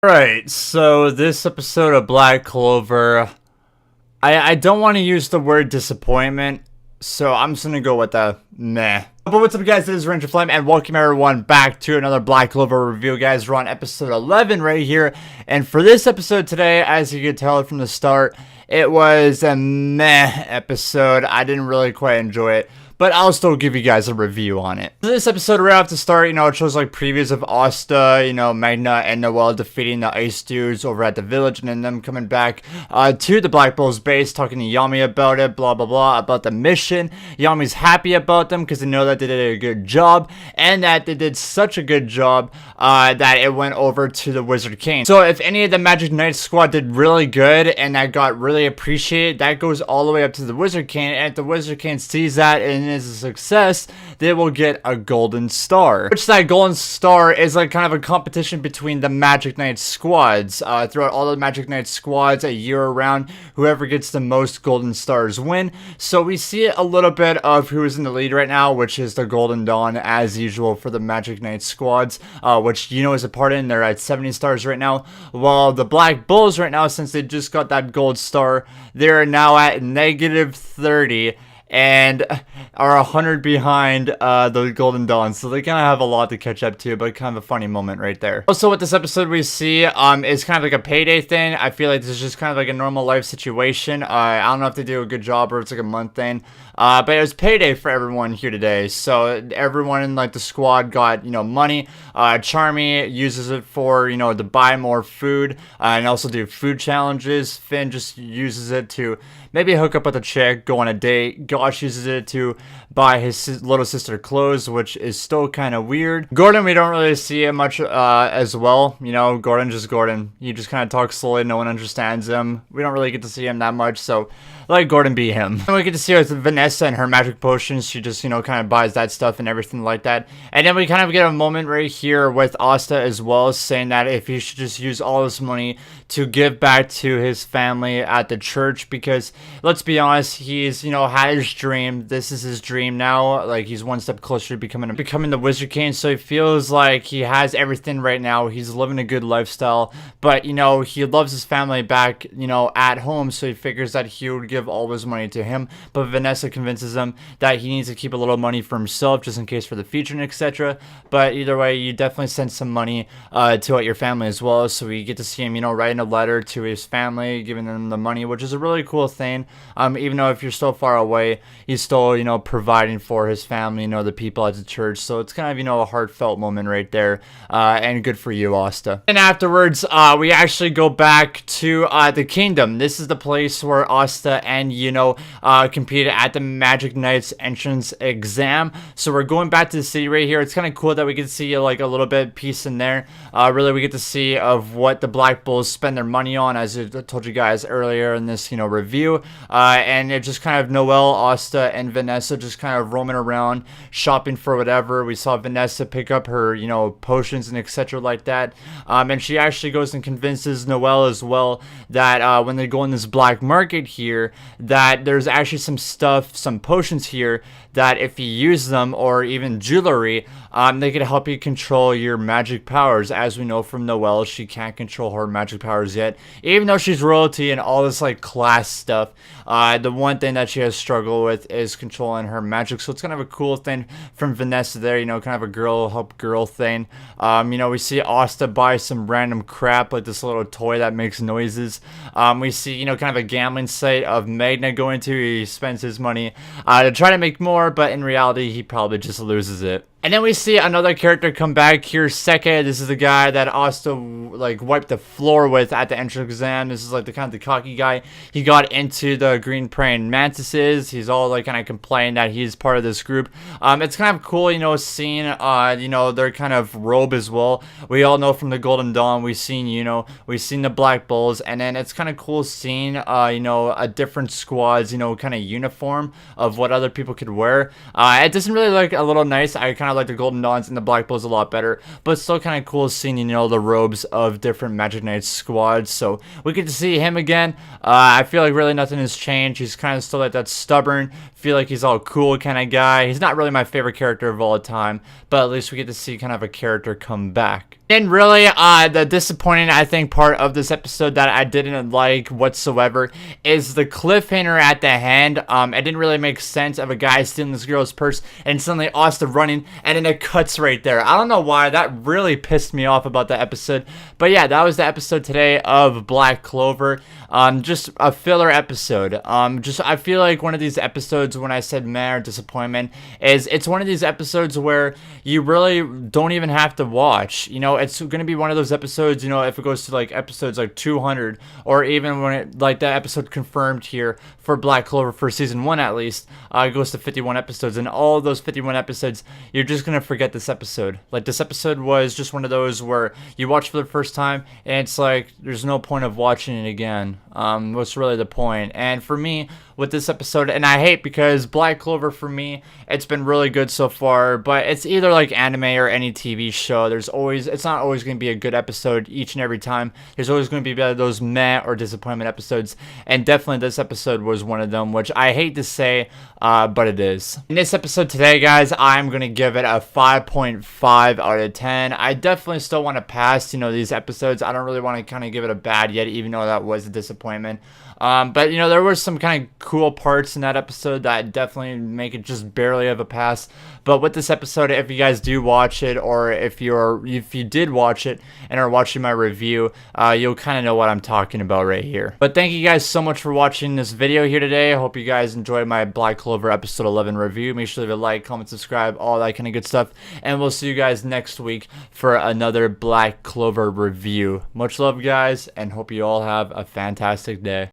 Right, so this episode of Black Clover, I don't want to use the word disappointment, so I'm just gonna go with the meh. But what's up, guys? This is Ranger Flame, and welcome everyone back to another Black Clover review, guys. We're on episode 11 right here, and for this episode today, as you could tell from the start, it was a meh episode. I didn't really quite enjoy it, but I'll still give you guys a review on it. So this episode, right off the start, it shows like previews of Asta, Magna and Noelle defeating the Ice Dudes over at the village, and then them coming back to the Black Bulls base, talking to Yami about it, blah, blah, blah, about the mission. Yami's happy about them because they know that they did a good job, and that they did such a good job that it went over to the Wizard King. So if any of the Magic Knights squad did really good, and that got really appreciated, that goes all the way up to the Wizard King, and if the Wizard King sees that and is a success, they will get a golden star, which that golden star is like kind of a competition between the Magic Knight squads. Throughout all the Magic Knight squads a year around, whoever gets the most golden stars win. So we see a little bit of who is in the lead right now, which is the Golden Dawn, as usual, for the Magic Knight squads, which is a part in. They're at 70 stars right now, while the Black Bulls right now, since they just got that gold star, they're now at -30 and are 100 behind the Golden Dawn, so they kind of have a lot to catch up to, but kind of a funny moment right there. Also, with this episode we see is kind of like a payday thing. I feel like this is just kind of like a normal life situation. I don't know if they do a good job or it's like a month thing, but it was payday for everyone here today, so everyone in like the squad got money. Charmy uses it for to buy more food and also do food challenges. Finn just uses it to maybe hook up with a chick, go on a date. Gosh uses it to buy his little sister clothes, which is still kind of weird. Gordon, we don't really see it much as well. Gordon. He just kind of talks slowly. No one understands him. We don't really get to see him that much, so let Gordon be him. And we get to see with Vanessa and her magic potions. She just, kind of buys that stuff and everything like that. And then we kind of get a moment right here with Asta as well, saying that if he should just use all this money to give back to his family at the church, because let's be honest, he's, had his dream. This is his dream now. Like, he's one step closer to becoming the Wizard King, so he feels like he has everything right now. He's living a good lifestyle, but, he loves his family back, at home, so he figures that he would give all his money to him. But Vanessa convinces him that he needs to keep a little money for himself, just in case for the future and etc. But either way, you definitely send some money to your family as well. So we get to see him, writing a letter to his family, giving them the money, which is a really cool thing. Even though if you're so far away, he's still, providing for his family, the people at the church. So it's kind of, a heartfelt moment right there. And good for you, Asta. And afterwards, we actually go back to the kingdom. This is the place where Asta and competed at the Magic Knights entrance exam. So we're going back to the city right here. It's kind of cool that we get to see like a little bit piece in there. Really, we get to see of what the Black Bulls spend their money on, as I told you guys earlier in this review. And it just kind of Noelle, Asta, and Vanessa just kind of roaming around shopping for whatever. We saw Vanessa pick up her potions and etc. like that. And she actually goes and convinces Noelle as well that when they go in this black market here, that there's actually some potions here that if you use them, or even jewelry, they could help you control your magic powers. As we know from Noelle, she can't control her magic powers yet, even though she's royalty and all this like class stuff. The one thing that she has struggled with is controlling her magic, so it's kind of a cool thing from Vanessa there, kind of a girl help girl thing. We see Asta buy some random crap, like this little toy that makes noises. We see, kind of a gambling site of Magna going to. He spends his money to try to make more, but in reality, he probably just loses it. And then we see another character come back here, Seke. This is the guy that Asta like wiped the floor with at the entrance exam. This is like the kind of the cocky guy. He got into the green praying mantises. He's all like kind of complaining that he's part of this group. It's kind of cool, seeing their kind of robe as well. We all know from the Golden Dawn, we've seen the Black Bulls, and then it's kind of cool seeing a different squad's kind of uniform of what other people could wear. It doesn't really look a little nice. I kind of like the Golden Dawns and the Black Bulls a lot better, but still kind of cool seeing the robes of different Magic Knights squads. So we get to see him again. I feel like really nothing has changed. He's kind of still like that stubborn, feel like he's all cool kind of guy. He's not really my favorite character of all time, but at least we get to see kind of a character come back. And really, the disappointing, I think, part of this episode that I didn't like whatsoever is the cliffhanger at the end. It didn't really make sense of a guy stealing this girl's purse and suddenly Asta running, and then it cuts right there. I don't know why. That really pissed me off about the episode. But yeah, that was the episode today of Black Clover. Just a filler episode. I feel like one of these episodes, when I said meh or disappointment, is it's one of these episodes where you really don't even have to watch. You know, it's going to be one of those episodes, you know, if it goes to like episodes like 200, or even when it, like that episode confirmed here for Black Clover for season 1 at least, it goes to 51 episodes, and all those 51 episodes, you're just going to forget this episode. Like, this episode was just one of those where you watch for the first time, and it's like, there's no point of watching it again. What's really the point? And for me, with this episode, and I hate because Black Clover, for me, it's been really good so far, but it's either like anime or any TV show. It's not always going to be a good episode each and every time. There's always going to be those meh or disappointment episodes, and definitely this episode was one of them, which I hate to say, but it is. In this episode today, guys, I'm going to give it a 5.5 out of 10. I definitely still want to pass, you know, these episodes. I don't really want to kind of give it a bad yet, even though that was a disappointment. But, you know, there were some kind of cool parts in that episode that definitely make it just barely of a pass. But with this episode, if you guys do watch it, or if you did watch it and are watching my review, you'll kind of know what I'm talking about right here. But thank you guys so much for watching this video here today. I hope you guys enjoyed my Black Clover episode 11 review. Make sure to leave a like, comment, subscribe, all that kind of good stuff. And we'll see you guys next week for another Black Clover review. Much love, guys, and hope you all have a fantastic day.